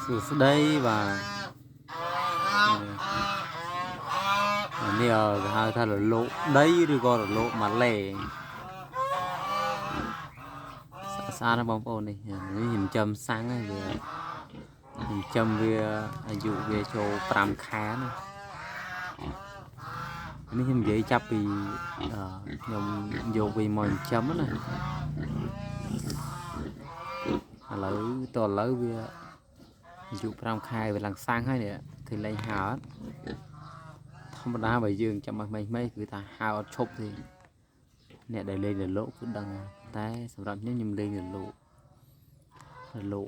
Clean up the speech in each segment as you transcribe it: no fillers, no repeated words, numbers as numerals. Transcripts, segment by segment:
Sửa đây và này ở hai thay là lỗ đây rồi gọi là lỗ mà lẻ xa nó bóng ôn này nhìn châm sáng này vừa nhìn châm về dụ về chỗ pram khá nàyនេះខ្ញុំនិយាយចាប់ពីខ្ញុំយកវាមកចិញ្ចឹមណាឥឡូវតឥឡូវវាអាយុ5ខែវាឡើងសាំងហើយនេះឃើញលេងហើតធម្មតាបើយើងចាំមកម៉េចគឺថាហើអត់ឈប់ទេអ្នកដែលលេងរលកគឺដឹងតែសម្រាប់ខ្ញុំលេងរលក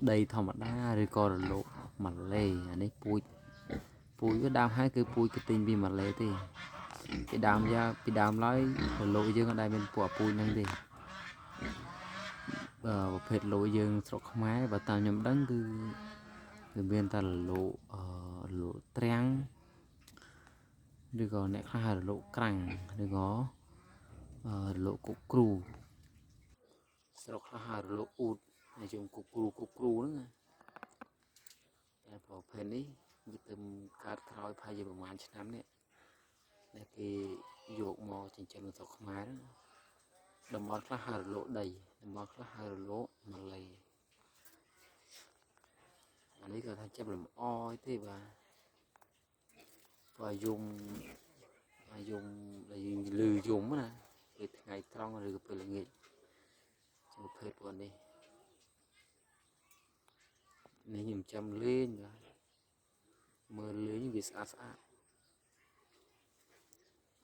ដីធម្មតាឬក៏រលកម៉ាឡេអានេះពូជវាដើមហើយគឺពូជគឺទិញពីម៉ាឡេទេពីដើមឡើយរលកយើងអត់ដែលមានពូជហ្នឹងទេប្រភេទលក់យើងស្រុកខ្មែរបើតាមខ្ញុំដឹងគឺមានតែរលកត្រាំងឬក៏អ្នកខ្លះហៅរលកក្រាំងឬក៏រលកគុកគ្រូស្រុកខ្លះហៅរលកអ៊ូតហើយយើងគុកគ្រូហ្នឹងតែប្រភេទនេះវាទៅកើតក្រោយប្រហែលជាប្រហែលឆ្នាំនេះដែលគេយកមកចិញ្ចឹមនៅស្រុកខ្មែរតំបន់ខ្លះហៅរលកដីតំបន់ខ្លះហៅរលកម៉ាឡេអានេះគាត់ថាចាប់លម្អទេបាទបើយំដែលយើងលឺយំណាពេលថ្ងៃត្រង់ឬក៏ពេលល្ងាចប្រភេទពួកនេះខ្ញុំចាំលេងបាទមើលលេងវាស្អាត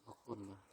អរគុណបាទ